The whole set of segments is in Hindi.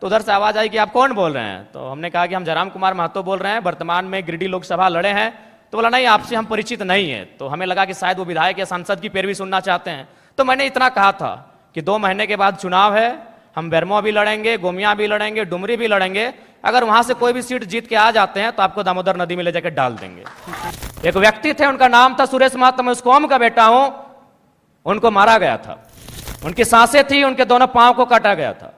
तो उधर से आवाज आई कि आप कौन बोल रहे हैं। तो हमने कहा कि हम जयराम कुमार महतो बोल रहे हैं, वर्तमान में गिरिडीह लोकसभा लड़े हैं। तो बोला नहीं, आपसे हम परिचित नहीं है। तो हमें लगा कि शायद वो विधायक या सांसद की पैरवी सुनना चाहते हैं। तो मैंने इतना कहा था कि 2 महीने के बाद चुनाव है, हम बेरमो भी लड़ेंगे, गोमिया भी लड़ेंगे, डुमरी भी लड़ेंगे। अगर वहां से कोई भी सीट जीत के आ जाते हैं तो आपको दामोदर नदी में ले जाकर डाल देंगे। एक व्यक्ति थे, उनका नाम था सुरेश महतो, मैं उस कौम का बेटा हूं। उनको मारा गया था, उनकी सांसें थी, उनके दोनों पांव को काटा गया था।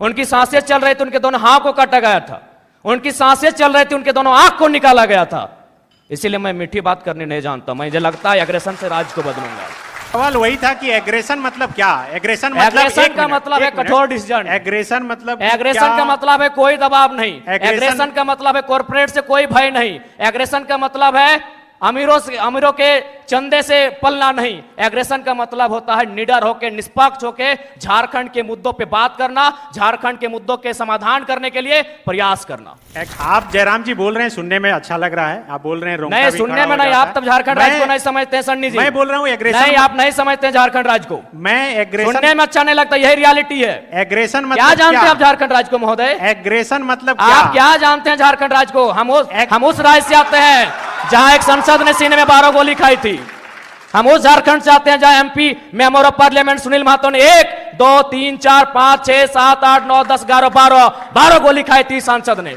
उनकी सांसें चल रही थी, उनके दोनों हाथ को काटा गया था। उनकी सांसें चल रही थी, उनके दोनों आंख को निकाला गया था। इसीलिए मैं मीठी बात करनी नहीं जानता। मुझे लगता है एग्रेशन से राज को बदलूंगा। सवाल वही था कि एग्रेशन मतलब क्या? एग्रेशन का मतलब है कठोर डिसीजन। एग्रेशन मतलब एग्रेशन का मतलब है कोई दबाव नहीं। एग्रेशन का मतलब है कॉर्पोरेट से कोई भय नहीं। एग्रेशन का मतलब है अमीरों के चंदे से पलना नहीं। एग्रेशन का मतलब होता है निडर होकर, निष्पक्ष होकर झारखंड के मुद्दों पे बात करना, झारखंड के मुद्दों के समाधान करने के लिए प्रयास करना। आप जयराम जी बोल रहे हैं, सुनने में अच्छा लग रहा है। आप बोल रहे हैं नहीं, सुनने में नहीं। आप तब झारखंड राज्य को नहीं समझते हैं सन्नी जी। मैं बोल रहा हूँ एग्रेशन नहीं, आप नहीं समझते हैं झारखंड राज्य को। मैं एग्रेशन सुनने में अच्छा नहीं लगता, यही रियलिटी है। एग्रेशन मतलब क्या जानते हैं आप झारखंड राज्य को महोदय? एग्रेशन मतलब आप क्या जानते हैं झारखंड राज्य को? हम उस राज्य से आते हैं जहां एक संसद ने सीने में 12 गोली खाई थी। हम उस झारखंड से आते हैं जहां MP member of parliament Sunil Mahato ने 1 2 3 4 5 6 7 8 9 10 11 12 गोली खाई थी सांसद ने।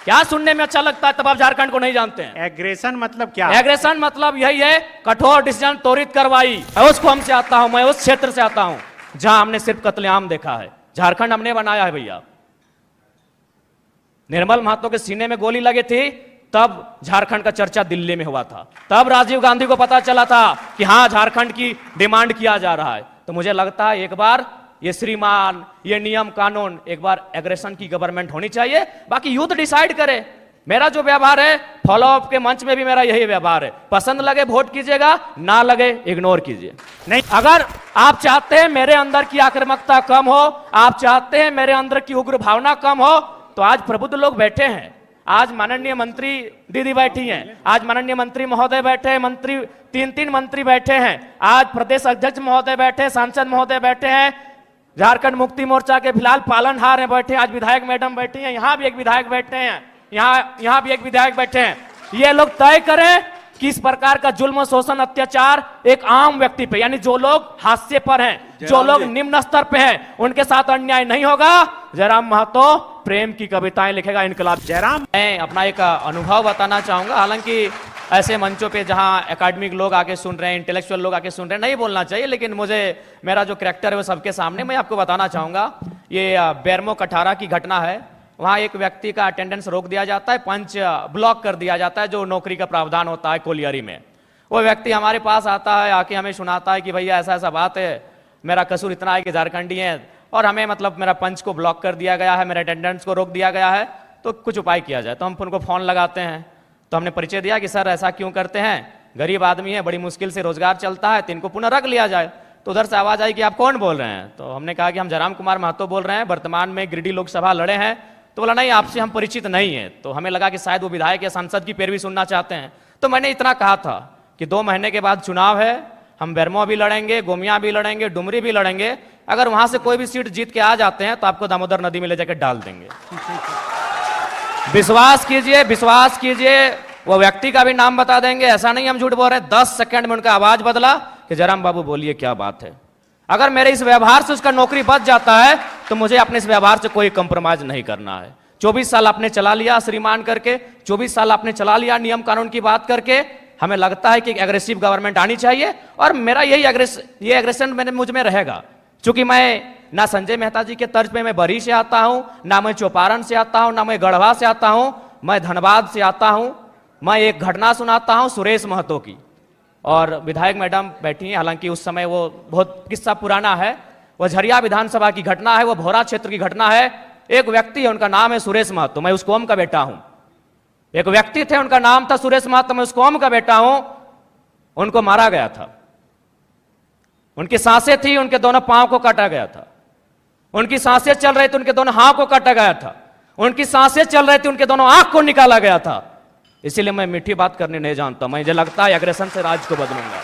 क्या सुनने में अच्छा लगता है? तब आप झारखंड को नहीं जानते हैं। एग्रेशन मतलब क्या? एग्रेशन मतलब यही है कठोर डिसीजन, त्वरित कार्रवाई। उस कौम से आता हूं, मैं उस क्षेत्र से आता हूं जहां हमने सिर्फ कत्लेआम देखा है। झारखंड हमने बनाया है भैया। निर्मल महतो के सीने में गोली लगी थी, तब झारखंड का चर्चा दिल्ली में हुआ था। तब राजीव गांधी को पता चला था कि हां, झारखंड की डिमांड किया जा रहा है। तो मुझे लगता है एक बार ये श्रीमान, ये नियम कानून, एक बार एग्रेशन की गवर्नमेंट होनी चाहिए। बाकी यूथ डिसाइड करे। मेरा जो व्यवहार है, फॉलो अप के मंच में भी मेरा यही व्यवहार है। पसंद लगे वोट कीजिएगा, ना लगे इग्नोर कीजिए। नहीं, अगर आप चाहते हैं मेरे अंदर की आक्रामकता कम हो, आप चाहते हैं मेरे अंदर की उग्र भावना कम हो, तो आज प्रबुद्ध लोग बैठे हैं। आज माननीय मंत्री दीदी बैठी हैं, आज माननीय मंत्री महोदय बैठे हैं, मंत्री 3 मंत्री बैठे हैं, आज प्रदेश अध्यक्ष महोदय बैठे, सांसद महोदय बैठे हैं, झारखंड मुक्ति मोर्चा के फिलहाल पालनहार हैं बैठे, आज विधायक मैडम बैठी हैं, यहां भी एक विधायक बैठे हैं, यहां भी एक विधायक बैठे हैं। ये लोग तय करें कि इस प्रकार का जुल्म, शोषण, अत्याचार एक आम व्यक्ति पे, यानी जो लोग हाशिए पर हैं, जो लोग निम्न स्तर पे हैं, उनके साथ अन्याय नहीं होगा। जयराम महतो प्रेम की कविताएं लिखेगा, इनकलाब। जयराम, मैं अपना एक अनुभव बताना चाहूंगा। हालांकि ऐसे मंचों पे जहां एकेडमिक लोग आके सुन रहे हैं, इंटेलेक्चुअल लोग आके सुन रहे हैं, नहीं बोलना चाहिए, लेकिन मुझे मेरा जो कैरेक्टर है वो सबके सामने मैं आपको बताना चाहूंगा। ये बेरमो कठारा की घटना है। वहां एक व्यक्ति का अटेंडेंस रोक दिया जाता है, पंच ब्लॉक कर दिया जाता है, जो नौकरी का प्रावधान होता है कोलियरी में। वो व्यक्ति हमारे पास आता है, आके हमें सुनाता है कि भैया ऐसा ऐसा बात है, मेरा कसूर इतना है कि झारखंडी है और हमें मतलब मेरा पंच को ब्लॉक कर दिया गया है, मेरे अटेंडेंस को रोक दिया गया है, तो कुछ उपाय किया जाए। तो हम उनको फोन लगाते हैं, तो हमने परिचय दिया कि सर ऐसा क्यों करते हैं, गरीब आदमी है, बड़ी मुश्किल से रोजगार चलता है, तो इनको पुनः रख लिया जाए। तो उधर से आवाज आई कि आप कौन बोल रहे हैं। तो हमने कहा कि हम जयराम कुमार महतो बोल रहे हैं, वर्तमान में गिरिडीह लोकसभा लड़े हैं। तो बोला नहीं, आपसे हम परिचित नहीं है। तो हमें लगा कि शायद वो विधायक या सांसद की पैरवी सुनना चाहते हैं। तो मैंने इतना कहा था कि 2 महीने के बाद चुनाव है, हम बेरमो भी लड़ेंगे, गोमिया भी लड़ेंगे, डुमरी भी लड़ेंगे। अगर वहां से कोई भी सीट जीत के आ जाते हैं तो आपको दामोदर नदी में ले जाकर डाल देंगे। विश्वास कीजिए, विश्वास कीजिए, वो व्यक्ति का भी नाम बता देंगे। ऐसा नहीं हम झूठ बोल रहे। 10 सेकंड में उनका आवाज बदला कि जयराम बाबू बोलिए क्या बात है। अगर मेरे इस व्यवहार से उसका नौकरी बच जाता है तो मुझे अपने इस व्यवहार से कोई कंप्रोमाइज नहीं करना है। 24 साल आपने चला लिया श्रीमान करके, 24 साल आपने चला लिया नियम कानून की बात करके। हमें लगता है कि एग्रेसिव गवर्नमेंट आनी चाहिए और मेरा यही एग्रेशन मुझ में रहेगा। चूंकि मैं ना संजय मेहता जी के तर्ज पे मैं बरी से आता हूं, ना मैं चौपारण से आता हूं, ना मैं गढ़वा से आता हूं, मैं धनबाद से आता हूं। मैं एक घटना सुनाता हूं सुरेश महतो की, और विधायक मैडम बैठी हैं। हालांकि उस समय वो बहुत किस्सा पुराना है, वो झरिया विधानसभा की घटना है, वो भोरा क्षेत्र की घटना है। एक व्यक्ति है, उनका नाम है सुरेश महतो, मैं उस कौम का बेटा हूं। एक व्यक्ति थे, उनका नाम था सुरेश महतो, मैं उस कौम का बेटा हूं। उनको मारा गया था, उनकी सांसें थी, उनके दोनों पांव को काटा गया था। उनकी सांसें चल रही थी, उनके दोनों हाथ को काटा गया था। उनकी सांसें चल रही थी, उनके दोनों आंख को निकाला गया था। इसीलिए मैं मीठी बात करनी नहीं जानता। मुझे लगता है एग्रेशन से राज को बदलूंगा।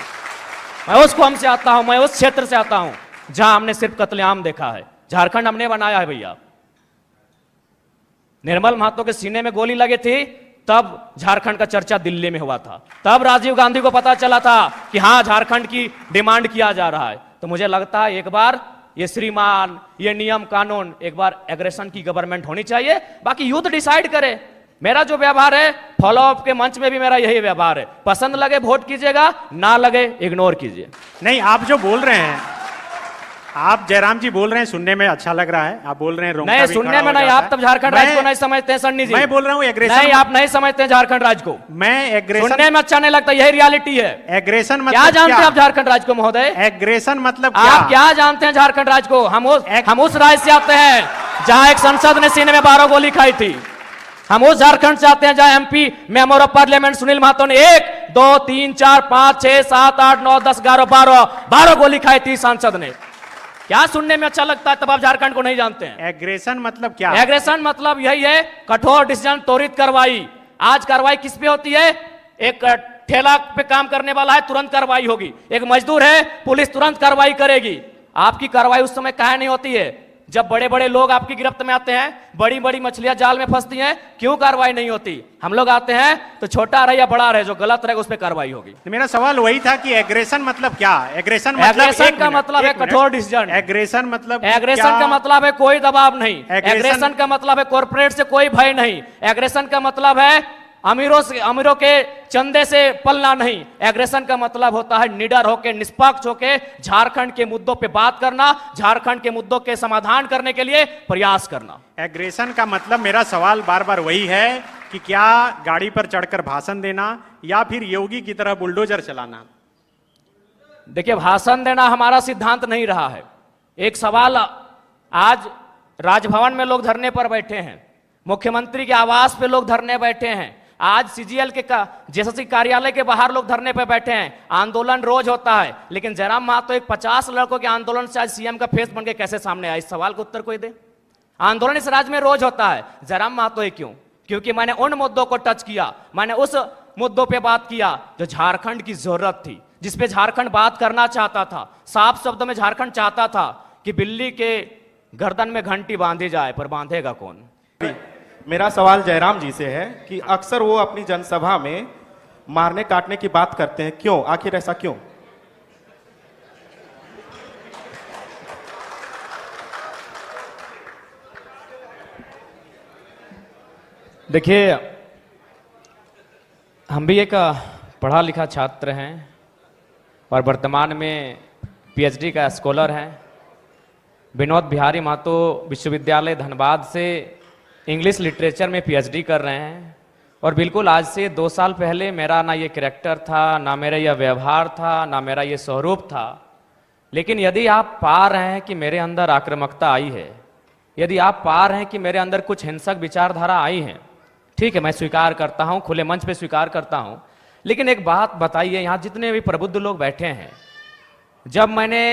मैं उस कौम से आता हूं, मैं उस क्षेत्र से आता हूं जहां हमने सिर्फ कत्लेआम देखा है। झारखंड हमने बनाया है भैया। निर्मल महतो के सीने में गोली लगी थी, तब झारखंड का चर्चा दिल्ली में हुआ था। तब राजीव गांधी को पता चला था कि हां झारखंड की डिमांड किया जा रहा है। तो मुझे लगता है एक बार ये श्रीमान, ये नियम कानून, एक बार एग्रेशन की गवर्नमेंट होनी चाहिए, बाकी यूथ डिसाइड करे। मेरा जो व्यवहार है फॉलो अप के मंच में भी मेरा यही व्यवहार है, पसंद लगे वोट कीजिएगा, ना लगे इग्नोर कीजिए। नहीं, आप जो बोल रहे हैं, आप जयराम जी बोल रहे हैं, सुनने में अच्छा लग रहा है। आप बोल रहे हैं रोंगटा नहीं, भी सुनने खड़ा में हो नहीं, जाता आप तब झारखंड है। राज्य को नहीं समझते हैं सन्नी जी। मैं बोल रहा हूँ एग्रेशन। नहीं, आप नहीं समझते हैं झारखंड राज्य को। मैं एग्रेशन सुनने में अच्छा नहीं लगता, यही रियलिटी है। एग्रेशन मतलब क्या जानते हैं आप झारखंड राज्य को महोदय? एग्रेशन मतलब आप क्या जानते हैं झारखंड राज्य को? हम उस राज्य से आते हैं जहां एक संसद ने सीने में 12 गोली खाई थी। हम उस झारखंड से आते हैं जहां MP member of parliament Sunil Mahato ने 1 2 3 4 5 6 7 8 9 10 11 12 गोली खाई थी सांसद ने। क्या सुनने में अच्छा लगता है? तब आप झारखंड को नहीं जानते हैं। एग्रेशन मतलब क्या? एग्रेशन मतलब यही है, कठोर डिसीजन, त्वरित कार्रवाई। आज कार्रवाई किस पे होती है? एक ठेला पे काम करने वाला है, तुरंत कार्रवाई होगी। एक मजदूर है, पुलिस तुरंत कार्रवाई करेगी। आपकी कार्रवाई उस समय काहे नहीं होती है? जब बड़े बड़े लोग आपकी गिरफ्त में आते हैं, बड़ी बड़ी मछलियां जाल में फंसती हैं, क्यों कार्रवाई नहीं होती? हम लोग आते हैं तो छोटा रहे या बड़ा रहे, जो गलत रहेगा उस पर कार्रवाई होगी। तो मेरा सवाल वही था कि एग्रेशन मतलब क्या? एग्रेशन का मतलब है कठोर डिसीजन। एग्रेशन मतलब एग्रेशन का मतलब है कोई दबाव नहीं। एग्रेशन का मतलब है कॉर्पोरेट से कोई भय नहीं। एग्रेशन का मतलब है अमीरों के चंदे से पलना नहीं। एग्रेशन का मतलब होता है निडर होकर, निष्पक्ष होकर झारखंड के मुद्दों पे बात करना, झारखंड के मुद्दों के समाधान करने के लिए प्रयास करना। एग्रेशन का मतलब, मेरा सवाल बार बार वही है कि क्या गाड़ी पर चढ़कर भाषण देना या फिर योगी की तरह बुलडोजर चलाना? देखिए, भाषण देना हमारा सिद्धांत नहीं रहा है। एक सवाल, आज राजभवन में लोग धरने पर बैठे हैं, मुख्यमंत्री के आवास पे लोग धरने बैठे हैं, आज सीजीएल के जेएसएससी कार्यालय के बाहर लोग धरने पे बैठे हैं। आंदोलन रोज होता है, लेकिन जयराम महतो एक 50 लड़कों के आंदोलन से आज सीएम का फेस बन के कैसे सामने आया? इस सवाल का उत्तर कोई दे। आंदोलन इस राज्य में रोज होता है, जयराम महतो है क्यों? क्योंकि मैंने उन मुद्दों को टच किया, मैंने उस मुद्दों पे बात किया जो झारखंड की जरूरत थी, जिसपे झारखंड बात करना चाहता था। साफ शब्दों में झारखंड चाहता था कि बिल्ली के गर्दन में घंटी बांधी जाए, पर बांधेगा कौन? मेरा सवाल जयराम जी से है कि अक्सर वो अपनी जनसभा में मारने काटने की बात करते हैं, क्यों? आखिर ऐसा क्यों? देखिए, हम भी एक पढ़ा लिखा छात्र हैं और वर्तमान में पीएचडी का स्कॉलर हैं। विनोद बिहारी महतो विश्वविद्यालय धनबाद से इंग्लिश लिटरेचर में पीएचडी कर रहे हैं। और बिल्कुल आज से 2 साल पहले मेरा ना ये कैरेक्टर था, ना मेरा यह व्यवहार था, ना मेरा ये स्वरूप था। लेकिन यदि आप पा रहे हैं कि मेरे अंदर आक्रामकता आई है, यदि आप पा रहे हैं कि मेरे अंदर कुछ हिंसक विचारधारा आई है, ठीक है, मैं स्वीकार करता हूं, खुले मंच पे स्वीकार करता हूं। लेकिन एक बात बताइए, यहाँ जितने भी प्रबुद्ध लोग बैठे हैं, जब मैंने,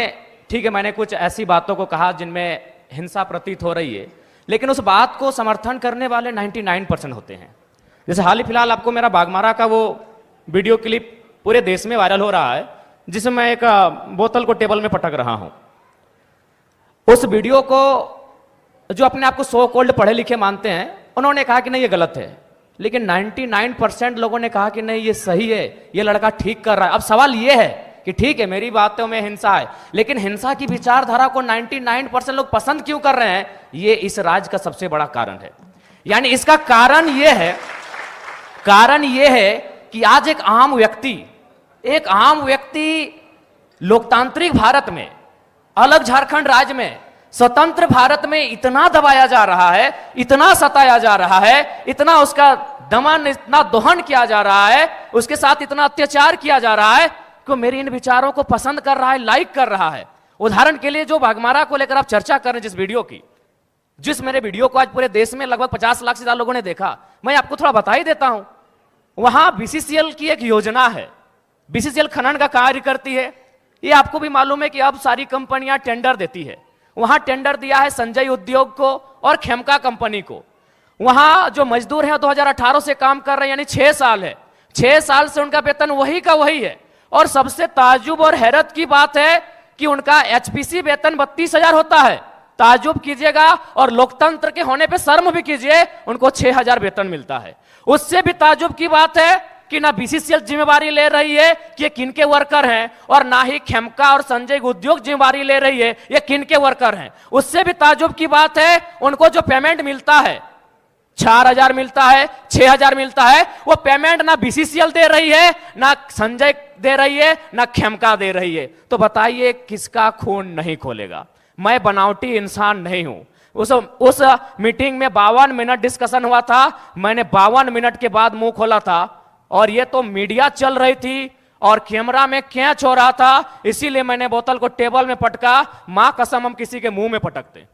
ठीक है, मैंने कुछ ऐसी बातों को कहा जिनमें हिंसा प्रतीत हो रही है, लेकिन उस बात को समर्थन करने वाले 99% होते हैं। जैसे हाल ही फिलहाल आपको मेरा बागमारा का वो वीडियो क्लिप पूरे देश में वायरल हो रहा है, जिसमें मैं एक बोतल को टेबल में पटक रहा हूं। उस वीडियो को जो अपने आप को सो कॉल्ड पढ़े लिखे मानते हैं, उन्होंने कहा कि नहीं ये गलत है, लेकिन 99% लोगों ने कहा कि नहीं ये सही है, ये लड़का ठीक कर रहा है। अब सवाल ये है कि ठीक है, मेरी बातों में हिंसा है, लेकिन हिंसा की विचारधारा को 99% लोग पसंद क्यों कर रहे हैं? ये इस राज्य का सबसे बड़ा कारण है। यानी इसका कारण ये है कि आज एक आम व्यक्ति लोकतांत्रिक भारत में, अलग झारखंड राज्य में, स्वतंत्र भारत में इतना दबाया जा रहा है, इतना सताया जा रहा है, इतना उसका दमन, इतना दोहन किया जा रहा है, उसके साथ इतना अत्याचार किया जा रहा है कि मेरे इन विचारों को पसंद कर रहा है, लाइक कर रहा है। उदाहरण के लिए जो बागमारा को लेकर आप चर्चा कर रहे हैं, जिस वीडियो की, जिस मेरे वीडियो को आज पूरे देश में लगभग 50 लाख से ज्यादा लोगों ने देखा, मैं आपको थोड़ा बता ही देता हूं। वहां बीसीसीएल की एक योजना है, बीसीसीएल खनन का कार्य करती है। ये आपको भी मालूम है कि अब सारी कंपनियां टेंडर देती है। वहां टेंडर दिया है संजय उद्योग को और खेमका कंपनी को। वहां जो मजदूर हैं 2018 से काम कर रहे हैं, यानी 6 साल है, 6 साल से उनका वेतन वही का वही है। और सबसे ताज्जुब और हैरत की बात है कि उनका एचपीसी वेतन 32,000 होता है, ताजुब कीजिएगा और लोकतंत्र के होने पे शर्म भी कीजिए, उनको 6,000 वेतन मिलता है। उससे भी ताजुब की बात है कि ना बीसीसीएल जिम्मेवारी ले रही है कि ये किनके वर्कर हैं, और ना ही खेमका और संजय उद्योग जिम्मेवारी ले रही है ये किनके वर्कर हैं। उससे भी ताजुब की बात है, उनको जो पेमेंट मिलता है 4,000 मिलता है, 6,000 मिलता है, वो पेमेंट ना बीसीसीएल दे रही है, ना संजय दे रही है, ना खेमका दे रही है। तो बताइए किसका खून नहीं खोलेगा? मैं बनावटी इंसान नहीं हूं। उस मीटिंग में 52 मिनट डिस्कशन हुआ था, मैंने 52 मिनट के बाद मुंह खोला था, और ये तो मीडिया चल रही थी और कैमरा में कैच हो रहा था, इसीलिए मैंने बोतल को टेबल में पटका। मां कसम हम किसी के मुंह में पटकते,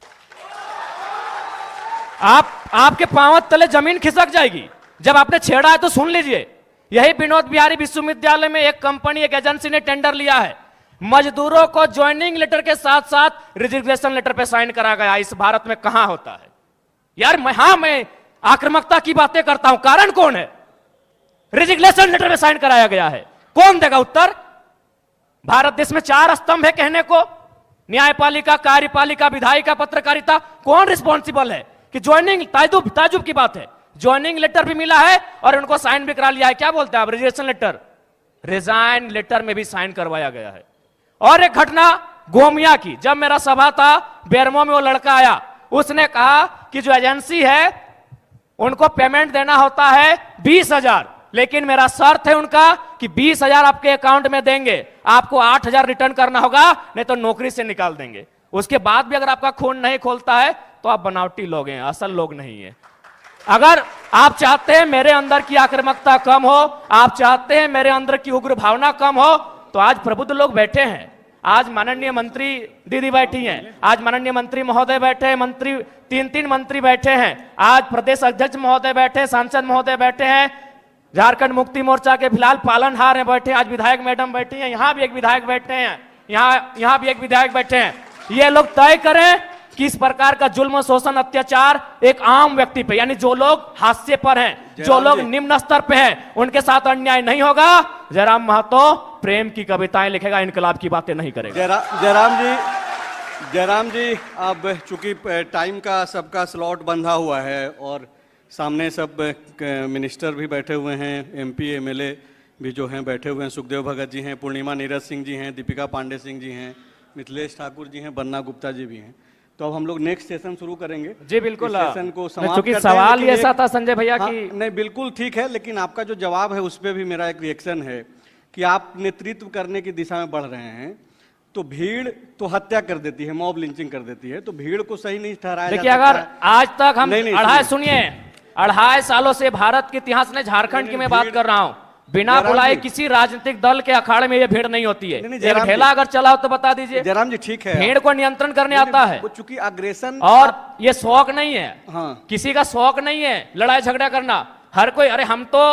आपके पांव तले जमीन खिसक जाएगी। जब आपने छेड़ा है तो सुन लीजिए। यही विनोद बिहारी विश्वविद्यालय में एक कंपनी, एक एजेंसी ने टेंडर लिया है, मजदूरों को ज्वाइनिंग लेटर के साथ साथ रिजिग्नेशन लेटर पे साइन करा गया। इस भारत में कहां होता है यार? मैं आक्रामकता की बातें करता हूं, कारण कौन है? रिजिग्नेशन लेटर में साइन कराया गया है, कौन देगा उत्तर? भारत देश में 4 स्तंभ है कहने को, न्यायपालिका, कार्यपालिका, विधायिका, पत्रकारिता। कौन रिस्पॉन्सिबल है कि ज्वाइनिंग? ताजुब की बात है, ज्वाइनिंग लेटर भी मिला है और उनको साइन भी करा लिया है। क्या बोलते हैं आप? रिजिग्नेशन लेटर, रिजाइन लेटर में भी साइन करवाया गया है। और एक घटना गोमिया की, जब मेरा सभा था बेरमो में, वो लड़का आया, उसने कहा कि जो एजेंसी है उनको पेमेंट देना होता है 20,000, लेकिन मेरा शर्त है उनका कि 20,000 आपके अकाउंट में देंगे, आपको 8,000 रिटर्न करना होगा, नहीं तो नौकरी से निकाल देंगे। उसके बाद भी अगर आपका खून नहीं खोलता है तो आप बनावटी लोग हैं, असल लोग नहीं है। अगर आप चाहते हैं मेरे अंदर की आक्रामकता कम हो, आप चाहते हैं मेरे अंदर की उग्र भावना कम हो, तो आज प्रबुद्ध लोग बैठे हैं। आज माननीय मंत्री दीदी बैठी हैं, आज माननीय मंत्री महोदय बैठे हैं, मंत्री 3 मंत्री बैठे हैं, आज प्रदेश अध्यक्ष महोदय बैठे, सांसद महोदय बैठे हैं, झारखंड मुक्ति मोर्चा के फिलहाल पालनहार हैं बैठे, आज विधायक मैडम बैठी हैं, यहां भी एक विधायक बैठे हैं, यहां भी एक विधायक बैठे हैं। ये लोग तय करें कि इस प्रकार का जुल्म, शोषण, अत्याचार एक आम व्यक्ति पे, यानी जो लोग हाशिए पर हैं, जो लोग निम्न स्तर पे हैं, उनके साथ अन्याय नहीं होगा। जयराम महतो प्रेम की कविताएं लिखेगा, इनकलाब की बातें नहीं करेगा। जयराम जी, अब चूंकि टाइम का सबका स्लॉट बंधा हुआ है और सामने सब मिनिस्टर भी बैठे हुए हैं, एमपी एमएलए भी जो हैं बैठे हुए हैं, सुखदेव भगत जी हैं, पूर्णिमा नीरज सिंह जी हैं, दीपिका पांडे सिंह जी हैं, मिथिलेश ठाकुर जी हैं, बन्ना गुप्ता जी भी हैं। तो अब हम लोग नेक्स्ट सेशन शुरू करेंगे। जी बिल्कुल, सेशन को समाप्त चूंकि करते हैं, सवाल लेकिन ऐसा था संजय भैया की नहीं बिल्कुल ठीक है, लेकिन आपका जो जवाब है उस पर भी मेरा एक रिएक्शन है कि आप नेतृत्व करने की दिशा में बढ़ रहे हैं, तो भीड़ तो हत्या कर देती है, मॉब लिंचिंग कर देती है, तो भीड़ को सही नहीं ठहराया देखिए। अगर आज तक हम सुनिए 2.5 सालों से भारत के इतिहास में, झारखंड की मैं बात कर रहा हूं, बिना बुलाए किसी राजनीतिक दल के अखाड़े में ये भीड़ नहीं होती है। एक ढेला अगर चला हो तो बता दीजिए। जयराम जी ठीक है, भीड़ को नियंत्रण करने आता है, चूंकि अग्रेशन, और ये शौक नहीं है। हाँ। किसी का शौक नहीं है लड़ाई झगड़ा करना, हर कोई, अरे हम तो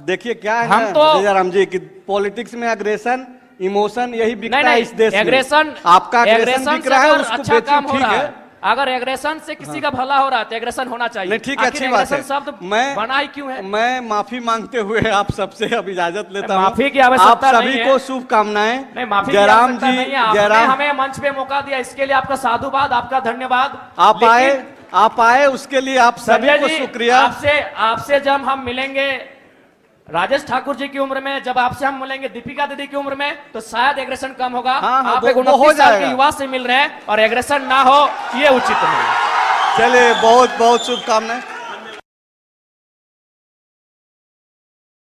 देखिए क्या है, हम तो जयराम जी कि पॉलिटिक्स में अग्रेशन, इमोशन यही बिकता है इस देश में। एग्रेशन, आपका एग्रेशन बिक रहा है, उसको अच्छा काम हो ठीक रहा है। है। अगर एग्रेशन से किसी का भला हो रहा है तो एग्रेशन होना चाहिए। नहीं ठीक है, अच्छी बात है। शब्द बना ही क्यों है? मैं माफी मांगते हुए आप सबसे अब इजाजत लेता हूं। माफी की आवश्यकता नहीं है। आप सभी को शुभकामनाएं। नहीं, माफी जयराम जी, जयराम, हमें मंच पे मौका दिया, इसके लिए आपका साधुवाद, आपका धन्यवाद। आप आए उसके लिए आप सभी को शुक्रिया। आपसे जब हम मिलेंगे राजेश ठाकुर जी की उम्र में, जब आपसे हम मिलेंगे दीपिका दीदी की उम्र में, तो शायद एग्रेशन कम होगा। आप एक 29 साल के युवा से मिल रहे हैं और एग्रेशन ना हो, ये उचित नहीं। चलिए, बहुत बहुत शुभकामनाएं।